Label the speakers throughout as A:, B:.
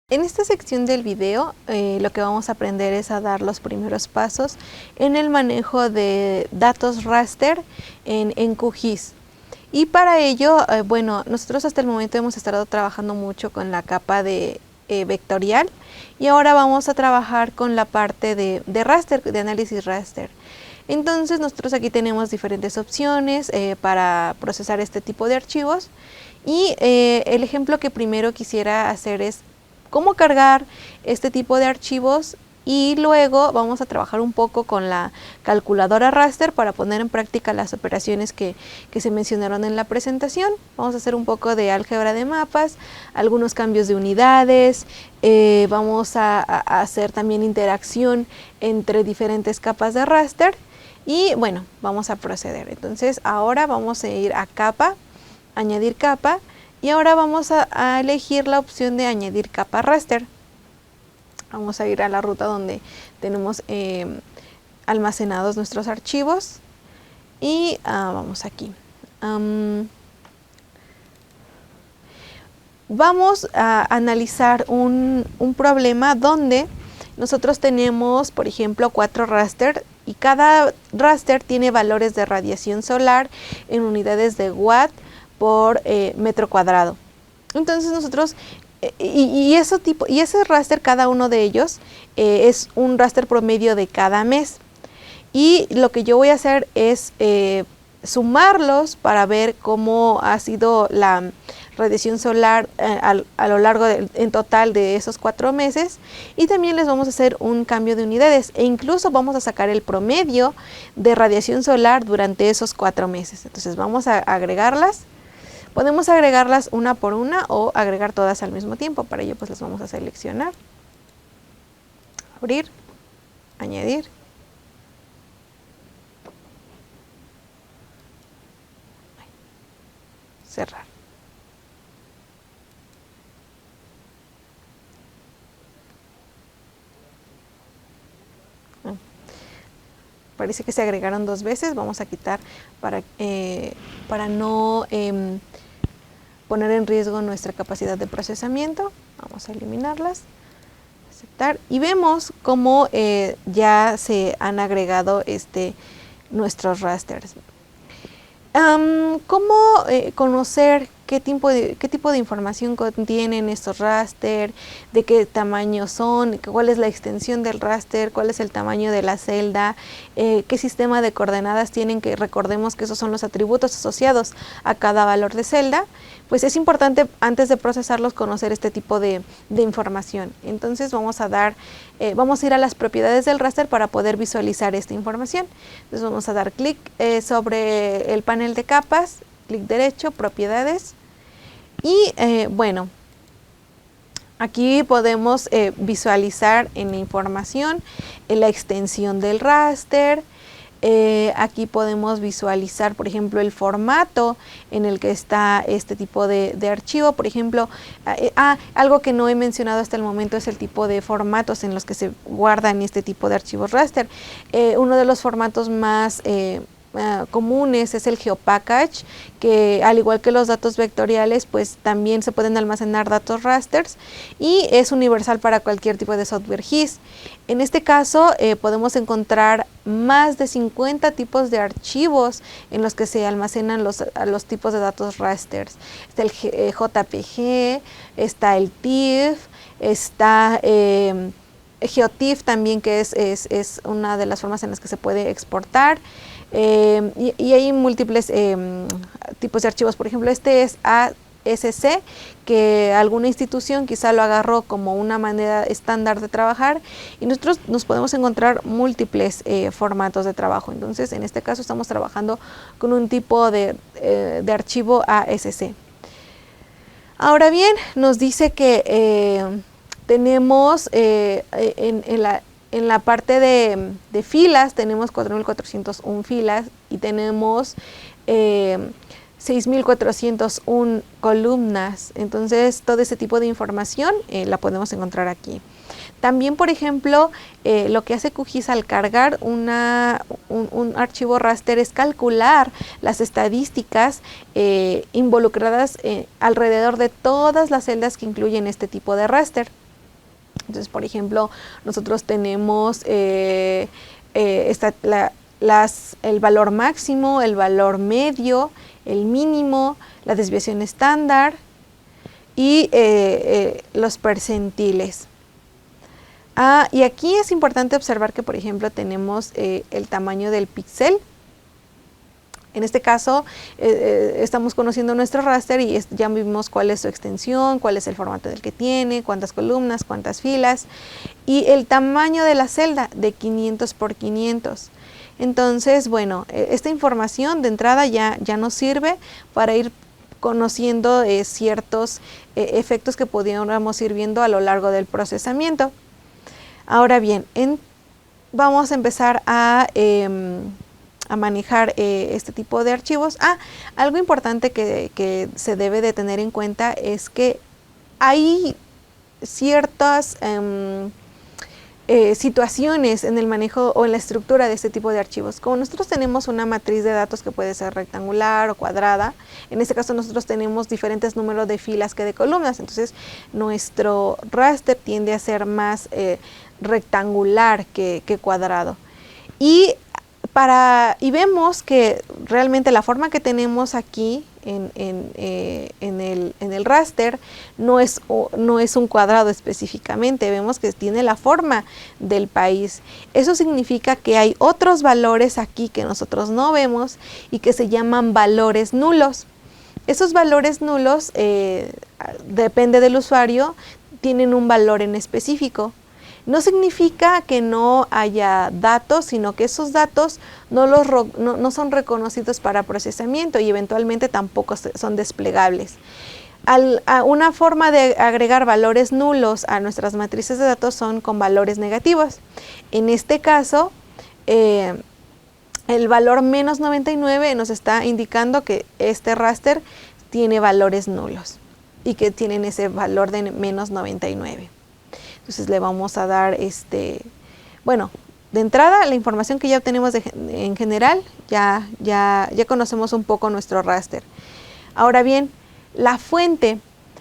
A: En esta sección del video lo que vamos a aprender es a dar los primeros pasos en el manejo de datos raster en QGIS. Y para ello, bueno, nosotros hasta el momento hemos estado trabajando mucho con la capa de vectorial y ahora vamos a trabajar con la parte de raster, de análisis raster. Entonces nosotros aquí tenemos diferentes opciones para procesar este tipo de archivos y el ejemplo que primero quisiera hacer es cómo cargar este tipo de archivos y luego vamos a trabajar un poco con la calculadora raster para poner en práctica las operaciones que se mencionaron en la presentación. Vamos a hacer un poco de álgebra de mapas, algunos cambios de unidades, vamos a hacer también interacción entre diferentes capas de raster y bueno, vamos a proceder. Entonces ahora vamos a ir a capa, añadir capa. Y ahora vamos a elegir la opción de añadir capa raster. Vamos a ir a la ruta donde tenemos almacenados nuestros archivos y vamos aquí. Vamos a analizar un problema donde nosotros tenemos, por ejemplo, 4 raster y cada raster tiene valores de radiación solar en unidades de watt por metro cuadrado. Entonces nosotros, ese raster, cada uno de ellos es un raster promedio de cada mes. Y lo que yo voy a hacer es sumarlos para ver cómo ha sido la radiación solar a lo largo en total de esos 4 meses, y también les vamos a hacer un cambio de unidades e incluso vamos a sacar el promedio de radiación solar durante esos 4 meses. Entonces vamos a agregarlas. Podemos agregarlas una por una o agregar todas al mismo tiempo. Para ello pues las vamos a seleccionar, abrir, añadir, cerrar. Parece que se agregaron 2 veces, vamos a quitar para no poner en riesgo nuestra capacidad de procesamiento. Vamos a eliminarlas, aceptar y vemos cómo ya se han agregado nuestros rasters. ¿Cómo conocer qué tipo de información contienen estos raster, de qué tamaño son, cuál es la extensión del raster, cuál es el tamaño de la celda, qué sistema de coordenadas tienen, que recordemos que esos son los atributos asociados a cada valor de celda? Pues es importante antes de procesarlos conocer este tipo de información. Entonces vamos a ir a las propiedades del raster para poder visualizar esta información. Entonces vamos a dar clic sobre el panel de capas, clic derecho, propiedades y bueno, aquí podemos visualizar en la información la extensión del raster. Aquí podemos visualizar, por ejemplo, el formato en el que está este tipo de archivo. Por ejemplo, algo que no he mencionado hasta el momento es el tipo de formatos en los que se guardan este tipo de archivos raster. Uno de los formatos más comunes es el GeoPackage, que al igual que los datos vectoriales pues también se pueden almacenar datos rasters y es universal para cualquier tipo de software GIS. En este caso podemos encontrar más de 50 tipos de archivos en los que se almacenan los tipos de datos rasters. Está el JPG, está el TIFF, está GeoTIFF también, que es una de las formas en las que se puede exportar. Y hay múltiples tipos de archivos. Por ejemplo, este es ASC, que alguna institución quizá lo agarró como una manera estándar de trabajar y nosotros nos podemos encontrar múltiples formatos de trabajo. Entonces en este caso estamos trabajando con un tipo de archivo ASC. Ahora bien, nos dice que tenemos en la parte de filas tenemos 4.401 filas y tenemos 6.401 columnas. Entonces todo ese tipo de información la podemos encontrar aquí. También, por ejemplo, lo que hace QGIS al cargar un archivo raster es calcular las estadísticas involucradas alrededor de todas las celdas que incluyen este tipo de raster. Entonces, por ejemplo, nosotros tenemos el valor máximo, el valor medio, el mínimo, la desviación estándar y los percentiles. Y aquí es importante observar que, por ejemplo, tenemos el tamaño del píxel. En este caso, estamos conociendo nuestro raster y ya vimos cuál es su extensión, cuál es el formato del que tiene, cuántas columnas, cuántas filas, y el tamaño de la celda de 500 por 500. Entonces, bueno, esta información de entrada ya nos sirve para ir conociendo ciertos efectos que pudiéramos ir viendo a lo largo del procesamiento. Ahora bien, vamos a empezar a manejar este tipo de archivos. Algo importante que se debe de tener en cuenta es que hay ciertas situaciones en el manejo o en la estructura de este tipo de archivos. Como nosotros tenemos una matriz de datos que puede ser rectangular o cuadrada, en este caso nosotros tenemos diferentes números de filas que de columnas, entonces nuestro raster tiende a ser más rectangular que cuadrado. Y vemos que realmente la forma que tenemos aquí en el raster no es un cuadrado específicamente, vemos que tiene la forma del país. Eso significa que hay otros valores aquí que nosotros no vemos y que se llaman valores nulos. Esos valores nulos, depende del usuario, tienen un valor en específico. No significa que no haya datos, sino que esos datos no son reconocidos para procesamiento y eventualmente tampoco son desplegables. Una forma de agregar valores nulos a nuestras matrices de datos son con valores negativos. En este caso, el valor menos 99 nos está indicando que este raster tiene valores nulos y que tienen ese valor de menos 99. Entonces le vamos a dar, bueno, de entrada la información que ya obtenemos en general, ya conocemos un poco nuestro raster. Ahora bien, la fuente,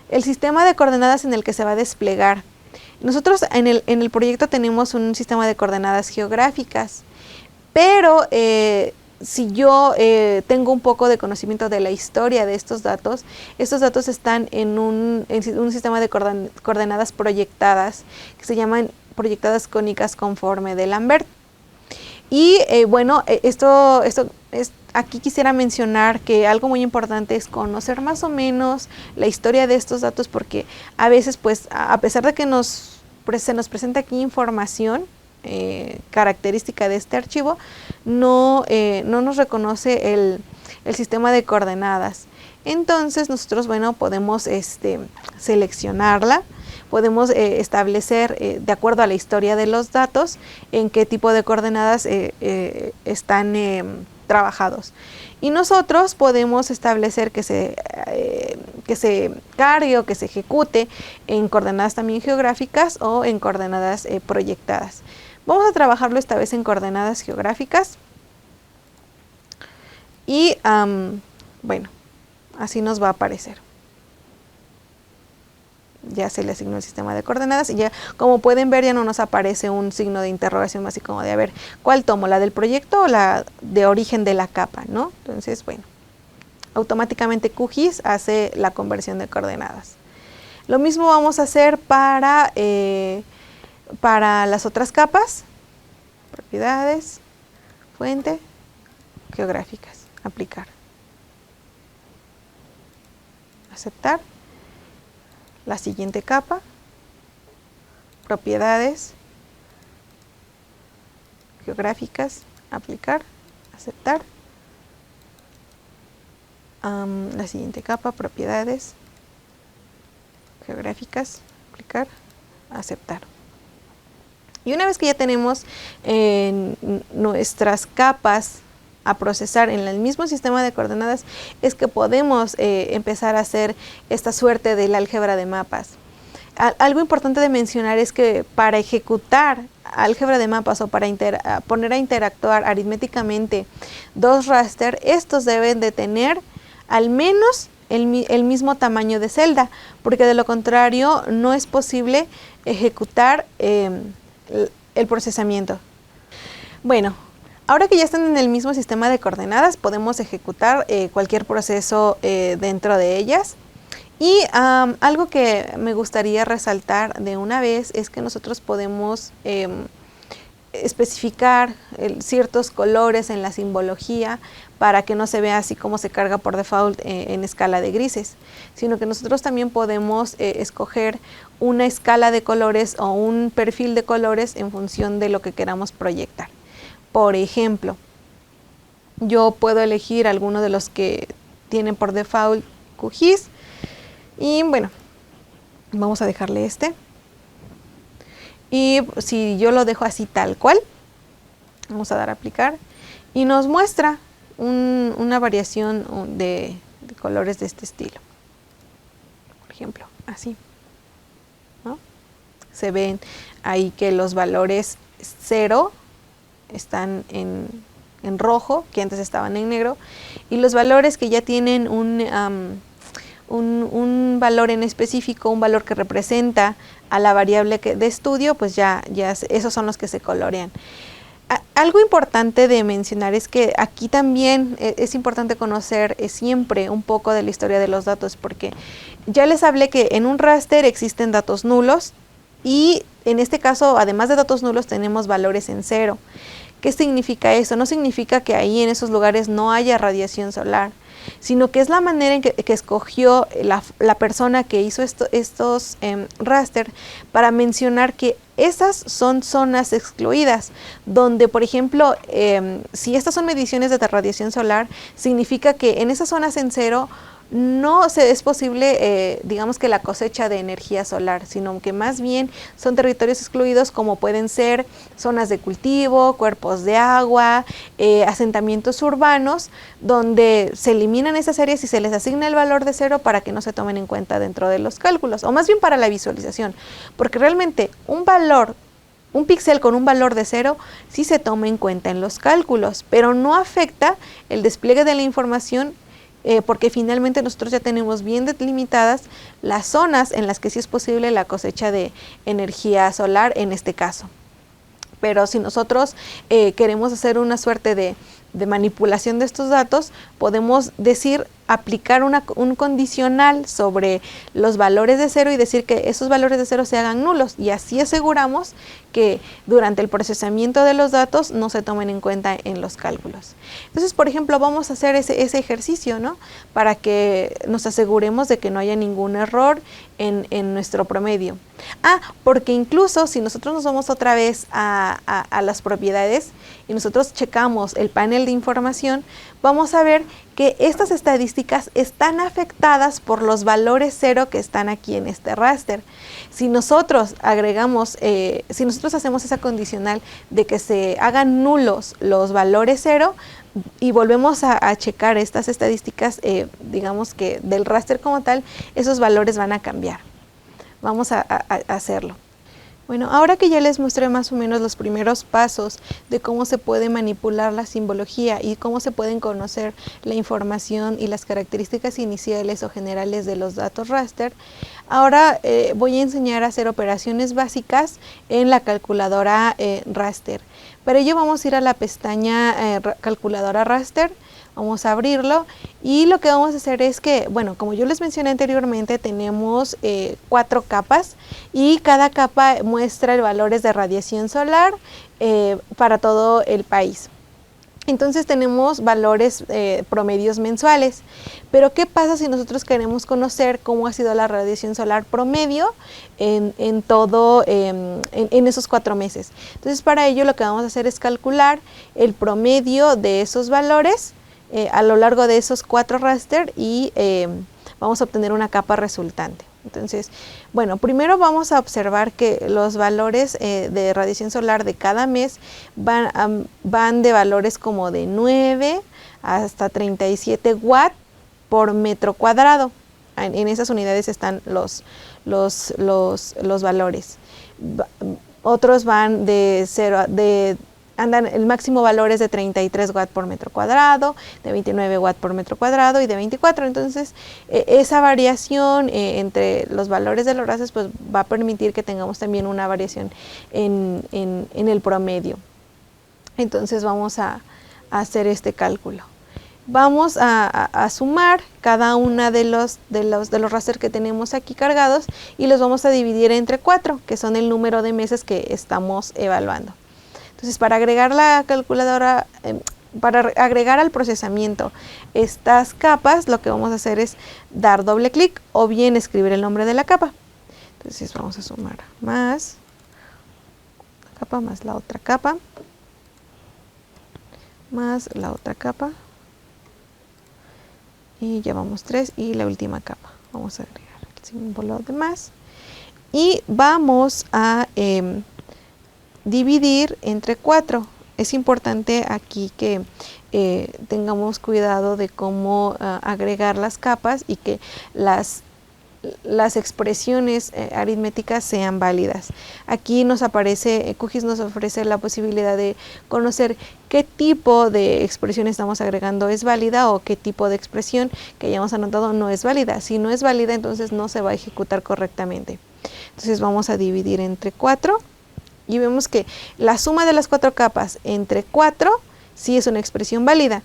A: el sistema de coordenadas en el que se va a desplegar. Nosotros en el proyecto tenemos un sistema de coordenadas geográficas, pero si yo tengo un poco de conocimiento de la historia de estos datos están en un sistema de coordenadas proyectadas que se llaman proyectadas cónicas conforme de Lambert. Y bueno, aquí quisiera mencionar que algo muy importante es conocer más o menos la historia de estos datos, porque a veces, pues, a pesar de que se nos presenta aquí información característica de este archivo, no nos reconoce el sistema de coordenadas. Entonces nosotros, bueno, podemos seleccionarla, podemos establecer de acuerdo a la historia de los datos en qué tipo de coordenadas están trabajados. Y nosotros podemos establecer que se cargue o que se ejecute en coordenadas también geográficas o en coordenadas proyectadas. Vamos a trabajarlo esta vez en coordenadas geográficas y bueno, así nos va a aparecer. Ya se le asignó el sistema de coordenadas y ya, como pueden ver, ya no nos aparece un signo de interrogación así como de a ver, ¿cuál tomo? ¿La del proyecto o la de origen de la capa? ¿No? Entonces, bueno, automáticamente QGIS hace la conversión de coordenadas. Lo mismo vamos a hacer para las otras capas, propiedades, fuente, geográficas, aplicar, aceptar. La siguiente capa, propiedades, geográficas, aplicar, aceptar. La siguiente capa, propiedades, geográficas, aplicar, aceptar. Y una vez que ya tenemos nuestras capas a procesar en el mismo sistema de coordenadas, es que podemos empezar a hacer esta suerte del álgebra de mapas. Algo importante de mencionar es que para ejecutar álgebra de mapas o para poner a interactuar aritméticamente dos raster, estos deben de tener al menos el mismo tamaño de celda, porque de lo contrario no es posible ejecutar el procesamiento. Bueno, ahora que ya están en el mismo sistema de coordenadas, podemos ejecutar cualquier proceso dentro de ellas. Y algo que me gustaría resaltar de una vez es que nosotros podemos especificar ciertos colores en la simbología para que no se vea así como se carga por default en escala de grises, sino que nosotros también podemos escoger una escala de colores o un perfil de colores en función de lo que queramos proyectar. Por ejemplo, yo puedo elegir alguno de los que tienen por default QGIS y bueno, vamos a dejarle este. Y si yo lo dejo así tal cual, vamos a dar a aplicar y nos muestra una variación de colores de este estilo. Por ejemplo, así, ¿no? Se ven ahí que los valores 0 están en rojo, que antes estaban en negro, y los valores que ya tienen un valor en específico, un valor que representa a la variable de estudio, pues ya esos son los que se colorean. Algo importante de mencionar es que aquí también es importante conocer siempre un poco de la historia de los datos, porque ya les hablé que en un raster existen datos nulos y en este caso, además de datos nulos, tenemos valores en 0. ¿Qué significa eso? No significa que ahí en esos lugares no haya radiación solar, sino que es la manera en que escogió la persona que hizo estos raster para mencionar que esas son zonas excluidas, donde por ejemplo, si estas son mediciones de radiación solar, significa que en esas zonas en 0 no es posible, digamos que la cosecha de energía solar, sino que más bien son territorios excluidos como pueden ser zonas de cultivo, cuerpos de agua, asentamientos urbanos, donde se eliminan esas áreas y se les asigna el valor de 0 para que no se tomen en cuenta dentro de los cálculos, o más bien para la visualización, porque realmente un píxel con un valor de 0 sí se toma en cuenta en los cálculos, pero no afecta el despliegue de la información porque finalmente nosotros ya tenemos bien delimitadas las zonas en las que sí es posible la cosecha de energía solar en este caso. Pero si nosotros queremos hacer una suerte de manipulación de estos datos, podemos aplicar un condicional sobre los valores de 0 y decir que esos valores de 0 se hagan nulos, y así aseguramos que durante el procesamiento de los datos no se tomen en cuenta en los cálculos. Entonces, por ejemplo, vamos a hacer ese ejercicio, ¿no? Para que nos aseguremos de que no haya ningún error en nuestro promedio. Porque incluso si nosotros nos vamos otra vez a las propiedades y nosotros checamos el panel de información, vamos a ver que estas estadísticas están afectadas por los valores 0 que están aquí en este raster. Si nosotros agregamos, si nosotros hacemos esa condicional de que se hagan nulos los valores 0 y volvemos a checar estas estadísticas, digamos que del raster como tal, esos valores van a cambiar. Vamos a hacerlo. Bueno, ahora que ya les mostré más o menos los primeros pasos de cómo se puede manipular la simbología y cómo se pueden conocer la información y las características iniciales o generales de los datos raster, ahora voy a enseñar a hacer operaciones básicas en la calculadora raster. Para ello vamos a ir a la pestaña calculadora raster. Vamos a abrirlo y lo que vamos a hacer es que, bueno, como yo les mencioné anteriormente, tenemos 4 capas y cada capa muestra valores de radiación solar para todo el país. Entonces tenemos valores promedios mensuales, pero ¿qué pasa si nosotros queremos conocer cómo ha sido la radiación solar promedio en esos 4 meses? Entonces para ello lo que vamos a hacer es calcular el promedio de esos valores a lo largo de esos 4 raster y vamos a obtener una capa resultante. Entonces, bueno, primero vamos a observar que los valores de radiación solar de cada mes van de valores como de 9 hasta 37 watts por metro cuadrado. En esas unidades están los valores. Otros van de el máximo valor es de 33 watts por metro cuadrado, de 29 watts por metro cuadrado y de 24. Entonces, esa variación entre los valores de los rasters pues va a permitir que tengamos también una variación en el promedio. Entonces, vamos a hacer este cálculo. Vamos a sumar cada una de los rasters que tenemos aquí cargados y los vamos a dividir entre 4, que son el número de meses que estamos evaluando. Entonces, para agregar la calculadora, para agregar al procesamiento estas capas, lo que vamos a hacer es dar doble clic o bien escribir el nombre de la capa. Entonces, vamos a sumar más la capa más la otra capa más la otra capa. Y llevamos 3 y la última capa. Vamos a agregar el símbolo de más. Y vamos a dividir entre 4. Es importante aquí que tengamos cuidado de cómo agregar las capas y que las expresiones aritméticas sean válidas. Aquí nos aparece, QGIS nos ofrece la posibilidad de conocer qué tipo de expresión estamos agregando es válida o qué tipo de expresión que hayamos anotado no es válida. Si no es válida, entonces no se va a ejecutar correctamente. Entonces vamos a dividir entre 4 y vemos que la suma de las 4 capas entre 4 sí es una expresión válida.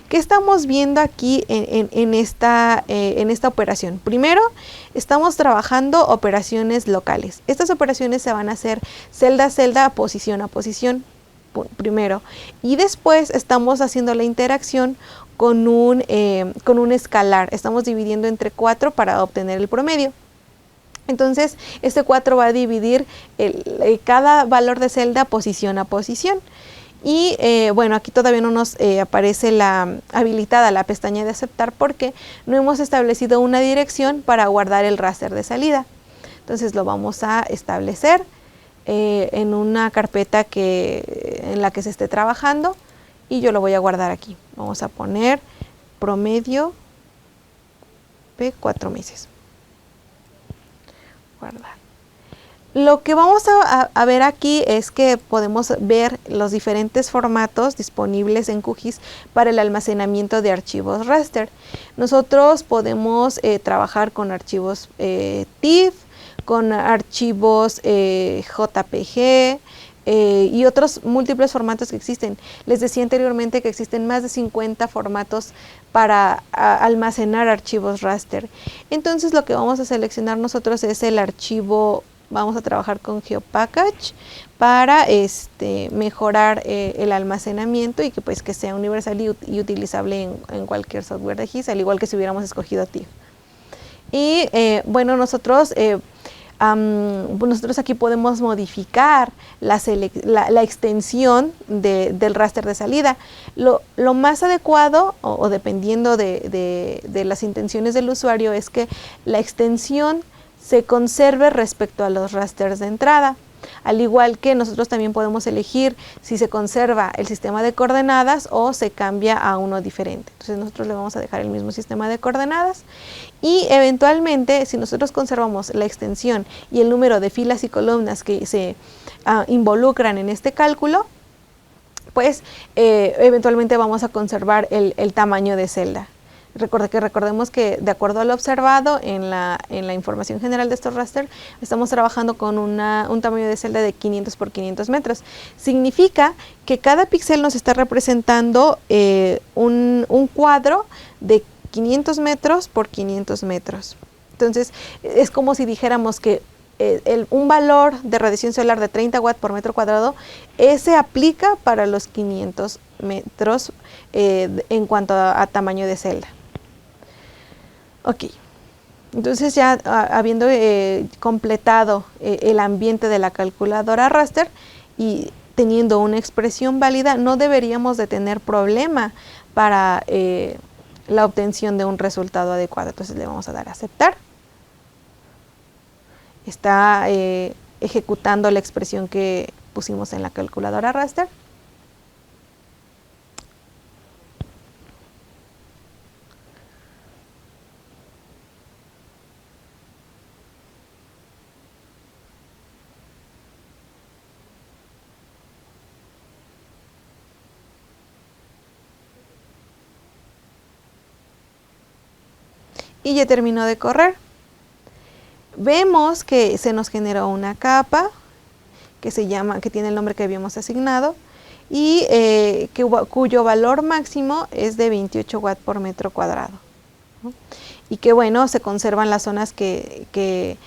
A: ¿Qué estamos viendo aquí en esta operación? Primero, estamos trabajando operaciones locales. Estas operaciones se van a hacer celda a celda, posición a posición, primero. Y después estamos haciendo la interacción con un escalar. Estamos dividiendo entre 4 para obtener el promedio. Entonces, este 4 va a dividir cada valor de celda posición a posición. Y bueno, aquí todavía no nos aparece habilitada la pestaña de aceptar porque no hemos establecido una dirección para guardar el raster de salida. Entonces lo vamos a establecer en una carpeta en la que se esté trabajando y yo lo voy a guardar aquí. Vamos a poner promedio de 4 meses. Guardar. Lo que vamos a ver aquí es que podemos ver los diferentes formatos disponibles en QGIS para el almacenamiento de archivos raster. Nosotros podemos trabajar con archivos TIFF, con archivos JPG y otros múltiples formatos que existen. Les decía anteriormente que existen más de 50 formatos para almacenar archivos raster. Entonces lo que vamos a seleccionar nosotros es el archivo. Vamos a trabajar con GeoPackage para mejorar el almacenamiento y que sea universal y utilizable en cualquier software de GIS, al igual que si hubiéramos escogido TIFF. Y bueno, nosotros aquí podemos modificar la extensión del raster de salida. Lo más adecuado, o dependiendo de las intenciones del usuario, es que la extensión se conserve respecto a los rasters de entrada. Al igual que nosotros también podemos elegir si se conserva el sistema de coordenadas o se cambia a uno diferente. Entonces nosotros le vamos a dejar el mismo sistema de coordenadas y eventualmente si nosotros conservamos la extensión y el número de filas y columnas que se involucran en este cálculo, pues eventualmente vamos a conservar el tamaño de celda. Recordemos que de acuerdo a lo observado en la información general de estos raster, estamos trabajando con un tamaño de celda de 500 por 500 metros. Significa que cada píxel nos está representando un cuadro de 500 metros por 500 metros. Entonces, es como si dijéramos que un valor de radiación solar de 30 watts por metro cuadrado, ese aplica para los 500 metros en cuanto a tamaño de celda. Ok, entonces ya habiendo completado el ambiente de la calculadora raster y teniendo una expresión válida, no deberíamos de tener problema para la obtención de un resultado adecuado. Entonces le vamos a dar a aceptar. Está ejecutando la expresión que pusimos en la calculadora raster. y ya terminó de correr. Vemos que se nos generó una capa que tiene el nombre que habíamos asignado y cuyo valor máximo es de 28 watts por metro cuadrado, ¿no? Y que bueno, se conservan las zonas que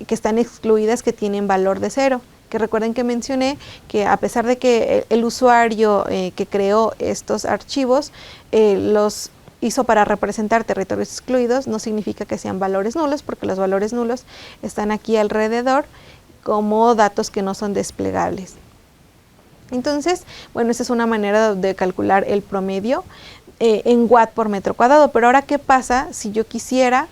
A: están excluidas, que tienen valor de 0. Que recuerden que mencioné que a pesar de que el usuario que creó estos archivos los hizo para representar territorios excluidos, no significa que sean valores nulos, porque los valores nulos están aquí alrededor como datos que no son desplegables. Entonces, bueno, esa es una manera de calcular el promedio en watt por metro cuadrado. Pero ahora, ¿qué pasa si yo quisiera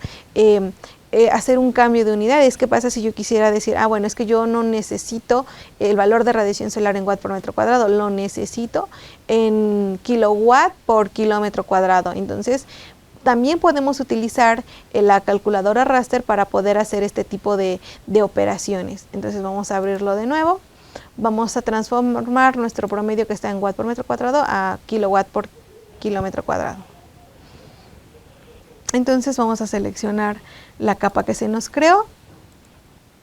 A: hacer un cambio de unidades? ¿Qué pasa si yo quisiera decir, bueno, es que yo no necesito el valor de radiación solar en watt por metro cuadrado, lo necesito en kilowatt por kilómetro cuadrado? Entonces, también podemos utilizar la calculadora raster para poder hacer este tipo de operaciones. Entonces vamos a abrirlo de nuevo. Vamos a transformar nuestro promedio que está en watt por metro cuadrado a kilowatt por kilómetro cuadrado. Entonces vamos a seleccionar la capa que se nos creó.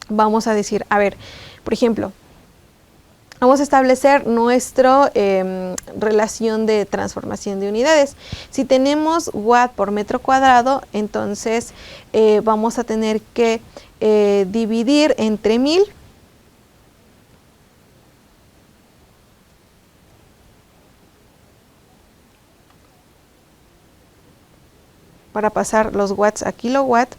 A: Vamos a decir, a ver, por ejemplo, vamos a establecer nuestra relación de transformación de unidades. Si tenemos watt por metro cuadrado, entonces vamos a tener que dividir entre 1000 para pasar los watts a kilowatt.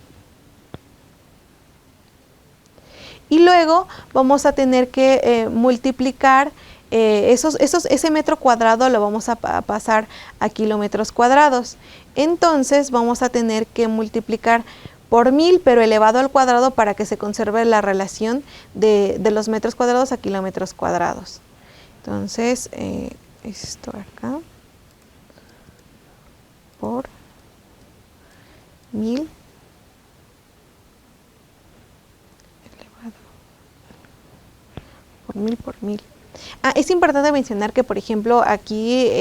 A: Y luego vamos a tener que multiplicar ese metro cuadrado, lo vamos a pasar a kilómetros cuadrados. Entonces vamos a tener que multiplicar por 1000, pero elevado al cuadrado, para que se conserve la relación de los metros cuadrados a kilómetros cuadrados. Entonces, esto acá por 1000 elevado por 1000 por 1000. Es importante mencionar que, por ejemplo, aquí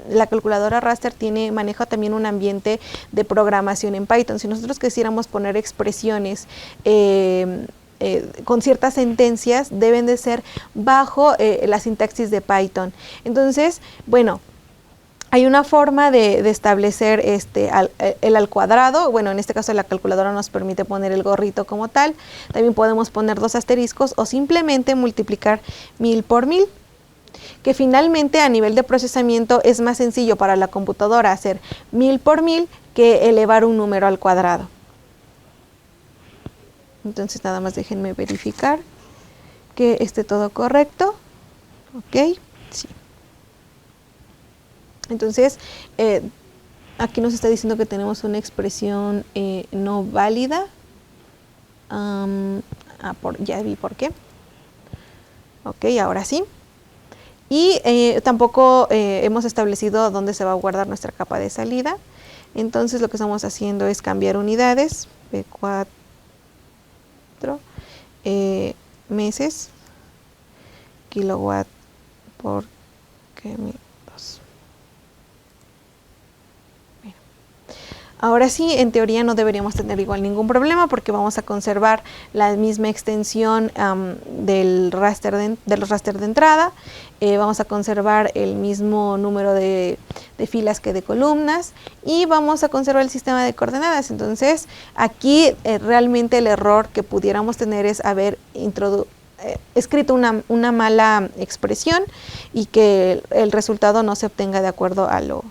A: la calculadora raster maneja también un ambiente de programación en Python. Si nosotros quisiéramos poner expresiones con ciertas sentencias, deben de ser bajo la sintaxis de Python. Entonces, bueno, hay una forma de establecer el al cuadrado. Bueno, en este caso la calculadora nos permite poner el gorrito como tal. También podemos poner 2 asteriscos o simplemente multiplicar 1000 por 1000. Que finalmente a nivel de procesamiento es más sencillo para la computadora hacer 1000 por 1000 que elevar un número al cuadrado. Entonces nada más déjenme verificar que esté todo correcto. Ok, sí. Entonces, aquí nos está diciendo que tenemos una expresión no válida. Ya vi por qué. Ok, ahora sí. Y tampoco hemos establecido dónde se va a guardar nuestra capa de salida. Entonces lo que estamos haciendo es cambiar unidades. P4 meses, kilowatt por km2. Ahora sí, en teoría no deberíamos tener igual ningún problema, porque vamos a conservar la misma extensión de los raster de entrada. Vamos a conservar el mismo número de filas que de columnas, y vamos a conservar el sistema de coordenadas. Entonces, aquí realmente el error que pudiéramos tener es haber escrito una mala expresión y que el resultado no se obtenga de acuerdo a lo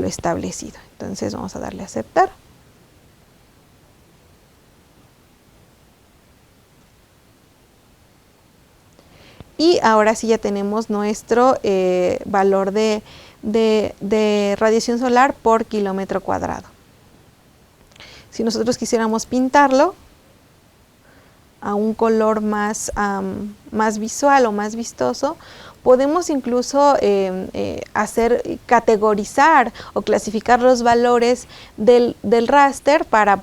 A: establecido. Entonces vamos a darle a aceptar. Y ahora sí ya tenemos nuestro valor de radiación solar por kilómetro cuadrado. Si nosotros quisiéramos pintarlo a un color más visual o más vistoso, podemos incluso categorizar o clasificar los valores del raster para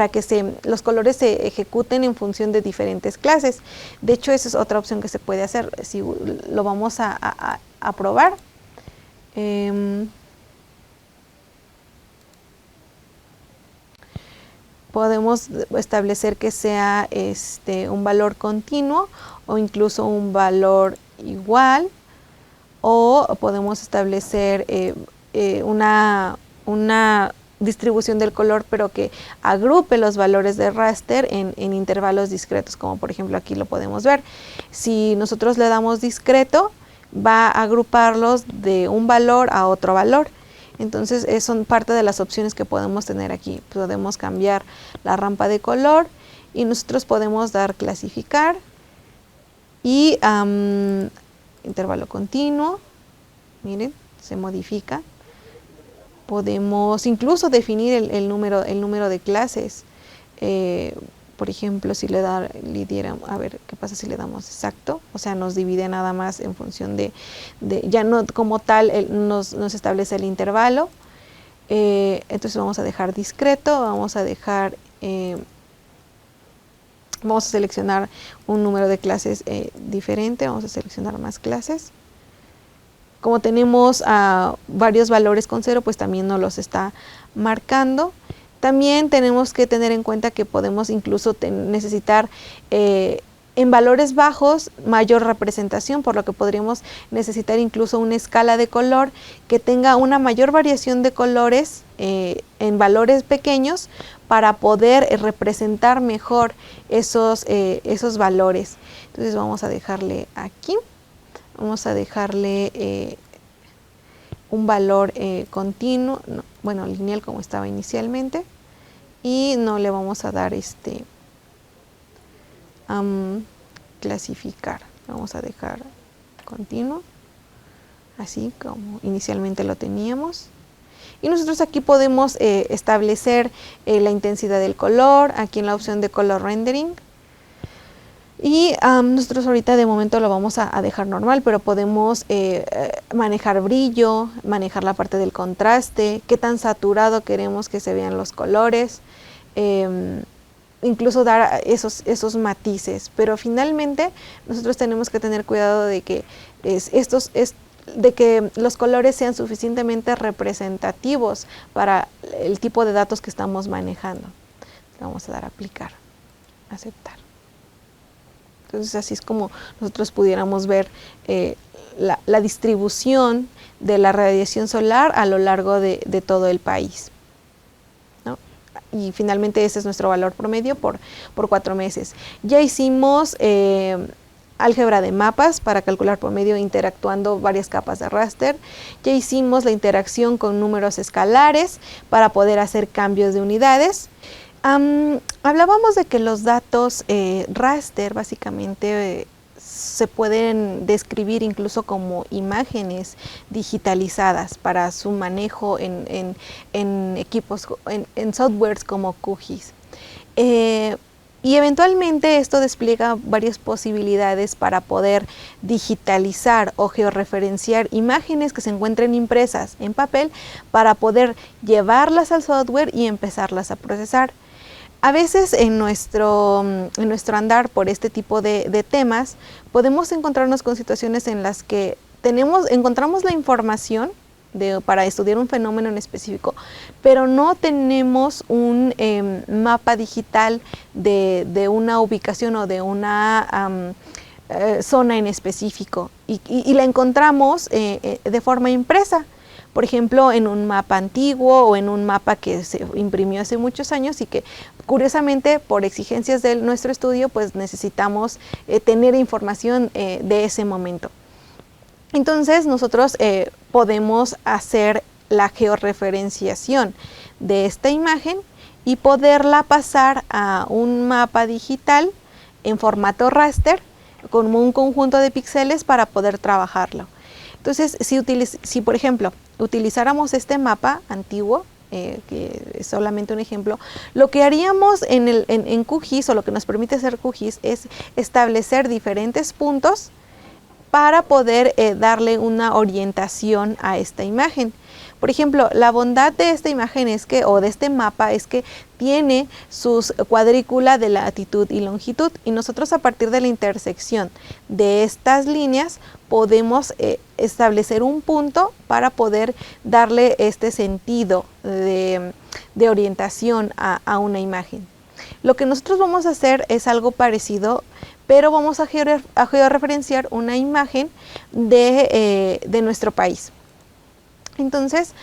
A: que los colores se ejecuten en función de diferentes clases. De hecho, esa es otra opción que se puede hacer. Si lo vamos a probar. podemos establecer que sea un valor continuo o incluso un valor igual, o podemos establecer una distribución del color, pero que agrupe los valores de raster en intervalos discretos, como por ejemplo aquí lo podemos ver. Si nosotros le damos discreto, va a agruparlos de un valor a otro valor. Entonces son parte de las opciones que podemos tener aquí. Podemos cambiar la rampa de color y nosotros podemos dar clasificar y intervalo continuo. Miren, se modifica. Podemos incluso definir el número de clases. Por ejemplo, si le diéramos, a ver, ¿qué pasa si le damos exacto? O sea, nos divide nada más en función de ya no como tal, nos establece el intervalo. Entonces vamos a dejar discreto, vamos a seleccionar un número de clases diferente, vamos a seleccionar más clases. Como tenemos varios valores con 0, pues también nos los está marcando. También tenemos que tener en cuenta que podemos incluso necesitar en valores bajos mayor representación, por lo que podríamos necesitar incluso una escala de color que tenga una mayor variación de colores en valores pequeños para poder representar mejor esos valores. Entonces vamos a dejarle aquí, vamos a dejarle un valor continuo, lineal como estaba inicialmente, y no le vamos a dar clasificar, vamos a dejar continuo, así como inicialmente lo teníamos. Y nosotros aquí podemos establecer la intensidad del color, aquí en la opción de color rendering. Y nosotros ahorita de momento lo vamos a dejar normal, pero podemos manejar brillo, manejar la parte del contraste, qué tan saturado queremos que se vean los colores, incluso dar esos matices. Pero finalmente nosotros tenemos que tener cuidado de que de que los colores sean suficientemente representativos para el tipo de datos que estamos manejando. Vamos a dar a aplicar, aceptar. Entonces así es como nosotros pudiéramos ver la distribución de la radiación solar a lo largo de todo el país, ¿no? Y finalmente ese es nuestro valor promedio por 4 meses. Ya hicimos álgebra de mapas para calcular promedio interactuando varias capas de raster. Ya hicimos la interacción con números escalares para poder hacer cambios de unidades. Hablábamos de que los datos raster básicamente se pueden describir incluso como imágenes digitalizadas para su manejo en equipos, en softwares como QGIS. Y eventualmente esto despliega varias posibilidades para poder digitalizar o georreferenciar imágenes que se encuentren impresas en papel para poder llevarlas al software y empezarlas a procesar. A veces en nuestro andar por este tipo de temas podemos encontrarnos con situaciones en las que encontramos la información para estudiar un fenómeno en específico, pero no tenemos un mapa digital de una ubicación o de una zona en específico y la encontramos de forma impresa. Por ejemplo, en un mapa antiguo o en un mapa que se imprimió hace muchos años y que curiosamente por exigencias de nuestro estudio pues necesitamos tener información de ese momento. Entonces nosotros podemos hacer la georreferenciación de esta imagen y poderla pasar a un mapa digital en formato raster con un conjunto de píxeles para poder trabajarlo. Entonces, si por ejemplo utilizáramos este mapa antiguo, que es solamente un ejemplo, lo que haríamos en QGIS, o lo que nos permite hacer QGIS, es establecer diferentes puntos para poder darle una orientación a esta imagen. Por ejemplo, la bondad de esta imagen o de este mapa es que tiene sus cuadrícula de latitud y longitud, y nosotros a partir de la intersección de estas líneas podemos establecer un punto para poder darle este sentido de de orientación a una imagen. Lo que nosotros vamos a hacer es algo parecido, pero vamos a georreferenciar una imagen de nuestro país. Entonces,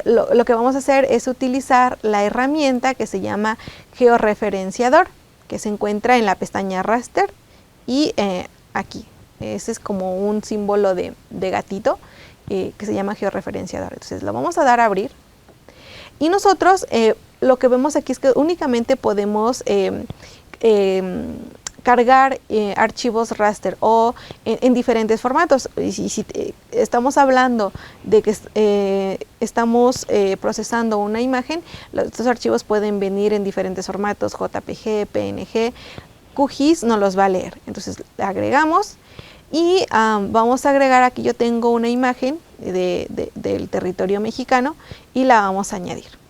A: lo que vamos a hacer es utilizar la herramienta que se llama georreferenciador, que se encuentra en la pestaña raster y aquí. Ese es como un símbolo de gatito que se llama georreferenciador. Entonces lo vamos a dar a abrir. Y nosotros lo que vemos aquí es que únicamente podemos cargar archivos raster o en diferentes formatos. Y si estamos hablando de que estamos procesando una imagen, estos archivos pueden venir en diferentes formatos, JPG, PNG, QGIS no los va a leer. Entonces agregamos y vamos a agregar, aquí yo tengo una imagen del territorio mexicano y la vamos a añadir.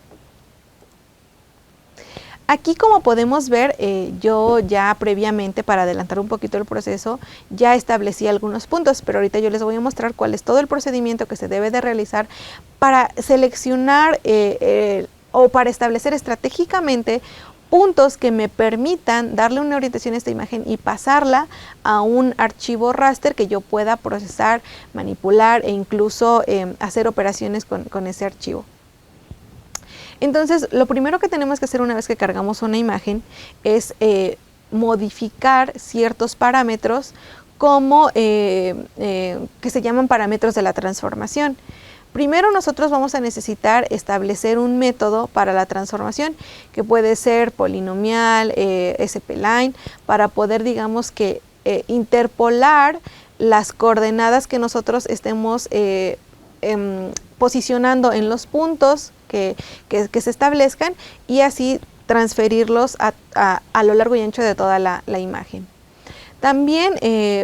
A: Aquí, como podemos ver, yo ya previamente, para adelantar un poquito el proceso, ya establecí algunos puntos, pero ahorita yo les voy a mostrar cuál es todo el procedimiento que se debe de realizar para seleccionar o para establecer estratégicamente puntos que me permitan darle una orientación a esta imagen y pasarla a un archivo raster que yo pueda procesar, manipular e incluso hacer operaciones con ese archivo. Entonces, lo primero que tenemos que hacer una vez que cargamos una imagen es modificar ciertos parámetros como que se llaman parámetros de la transformación. Primero nosotros vamos a necesitar establecer un método para la transformación que puede ser polinomial, spline, para poder, digamos que, interpolar las coordenadas que nosotros estemos posicionando en los puntos que se establezcan y así transferirlos a lo largo y ancho de toda la imagen. También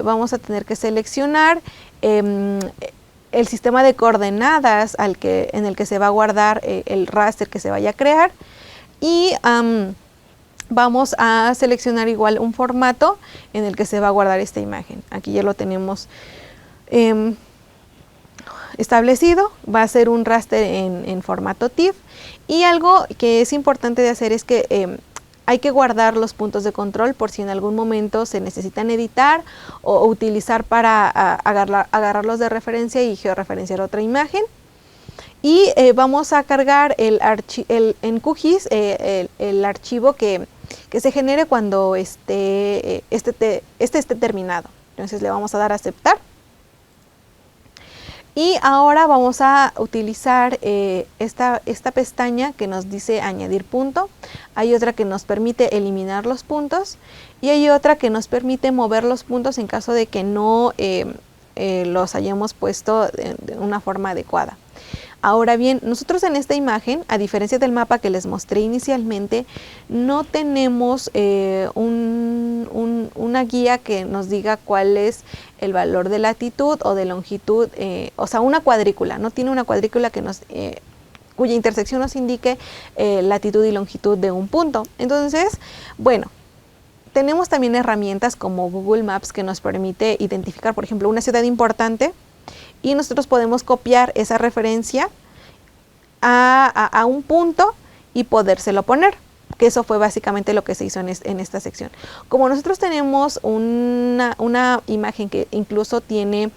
A: vamos a tener que seleccionar el sistema de coordenadas en el que se va a guardar el raster que se vaya a crear y vamos a seleccionar igual un formato en el que se va a guardar esta imagen. Aquí ya lo tenemos establecido, va a ser un raster en formato TIFF y algo que es importante de hacer es que hay que guardar los puntos de control por si en algún momento se necesitan editar o utilizar para agarrarlos de referencia y georreferenciar otra imagen. Y vamos a cargar en QGIS el archivo que se genere cuando esté terminado. Entonces le vamos a dar a aceptar. Y ahora vamos a utilizar esta pestaña que nos dice añadir punto. Hay otra que nos permite eliminar los puntos y hay otra que nos permite mover los puntos en caso de que no los hayamos puesto de una forma adecuada. Ahora bien, nosotros en esta imagen, a diferencia del mapa que les mostré inicialmente, no tenemos una guía que nos diga cuál es el valor de latitud o de longitud, o sea, una cuadrícula, no tiene una cuadrícula que cuya intersección nos indique latitud y longitud de un punto. Entonces, bueno, tenemos también herramientas como Google Maps que nos permite identificar, por ejemplo, una ciudad importante y nosotros podemos copiar esa referencia a un punto y podérselo poner, que eso fue básicamente lo que se hizo en esta sección. Como nosotros tenemos una imagen que incluso tiene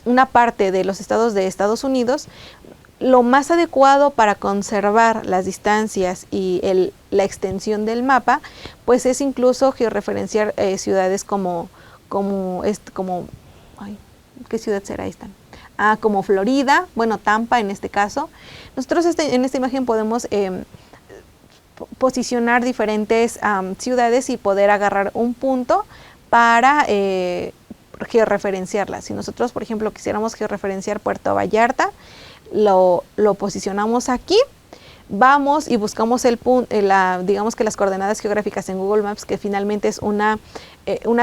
A: una parte de los estados de Estados Unidos, lo más adecuado para conservar las distancias y la extensión del mapa, pues es incluso georreferenciar ciudades como ¿qué ciudad será esta? Como Florida, bueno, Tampa en este caso. Nosotros en esta imagen podemos posicionar diferentes ciudades y poder agarrar un punto para georreferenciarla. Si nosotros, por ejemplo, quisiéramos georreferenciar Puerto Vallarta, lo posicionamos aquí, vamos y buscamos digamos que las coordenadas geográficas en Google Maps, que finalmente es una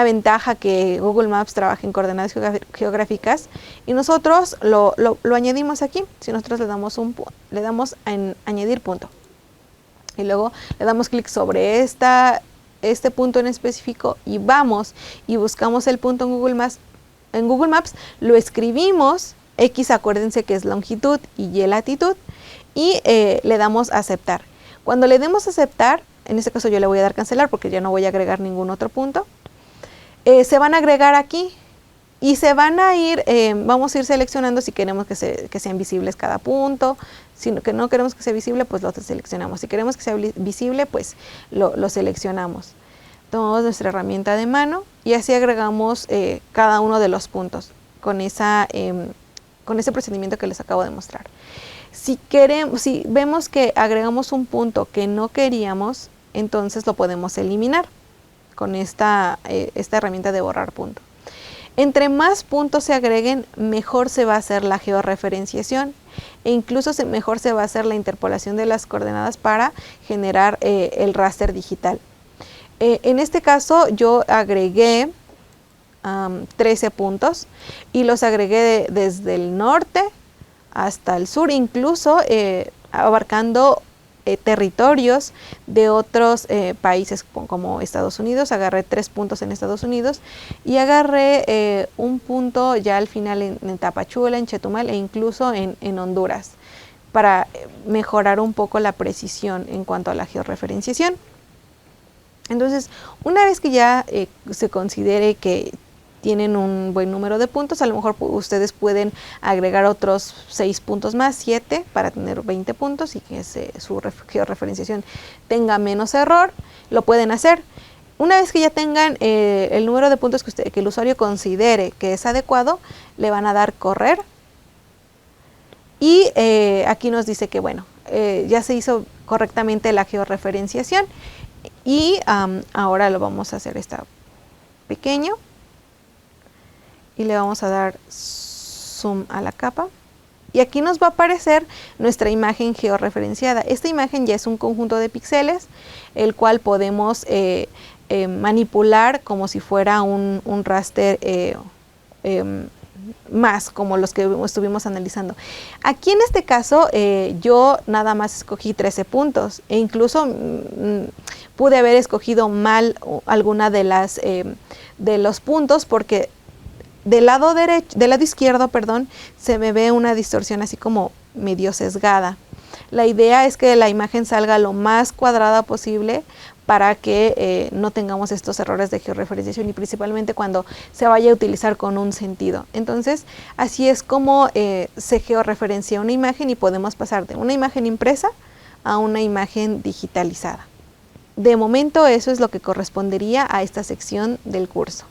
A: ventaja que Google Maps trabaja en coordenadas geográficas, y nosotros lo añadimos aquí. Si nosotros le damos en añadir punto y luego le damos clic sobre este punto en específico y vamos y buscamos el punto en Google Maps, lo escribimos. X, acuérdense que es longitud, y Y latitud, y le damos a aceptar. Cuando le demos a aceptar, en este caso yo le voy a dar cancelar porque ya no voy a agregar ningún otro punto, se van a agregar aquí y se van a ir, vamos a ir seleccionando si queremos que sean visibles cada punto. Si que no queremos que sea visible, pues lo seleccionamos. Si queremos que sea visible, pues lo seleccionamos. Tomamos nuestra herramienta de mano y así agregamos cada uno de los puntos con ese procedimiento que les acabo de mostrar. Si vemos que agregamos un punto que no queríamos, entonces lo podemos eliminar con esta herramienta de borrar punto. Entre más puntos se agreguen, mejor se va a hacer la georreferenciación e incluso mejor se va a hacer la interpolación de las coordenadas para generar el raster digital. En este caso yo agregué 13 puntos y los agregué desde el norte hasta el sur, incluso abarcando territorios de otros países como Estados Unidos. Agarré 3 puntos en Estados Unidos y agarré un punto ya al final en Tapachula, en Chetumal e incluso en Honduras, para mejorar un poco la precisión en cuanto a la georreferenciación. Entonces, una vez que ya se considere que tienen un buen número de puntos, a lo mejor ustedes pueden agregar otros 6 puntos más, 7, para tener 20 puntos y que su georreferenciación tenga menos error. Lo pueden hacer. Una vez que ya tengan el número de puntos que el usuario considere que es adecuado, le van a dar correr. Y aquí nos dice que bueno, ya se hizo correctamente la georreferenciación y ahora lo vamos a hacer pequeño. Y le vamos a dar zoom a la capa y aquí nos va a aparecer nuestra imagen georreferenciada. Esta imagen ya es un conjunto de píxeles, el cual podemos manipular como si fuera un raster más, como los que estuvimos analizando. Aquí en este caso yo nada más escogí 13 puntos e incluso pude haber escogido mal alguna de los puntos, porque del lado izquierdo, se me ve una distorsión así como medio sesgada. La idea es que la imagen salga lo más cuadrada posible para que no tengamos estos errores de georreferenciación y principalmente cuando se vaya a utilizar con un sentido. Entonces, así es como se georreferencia una imagen y podemos pasar de una imagen impresa a una imagen digitalizada. De momento, eso es lo que correspondería a esta sección del curso.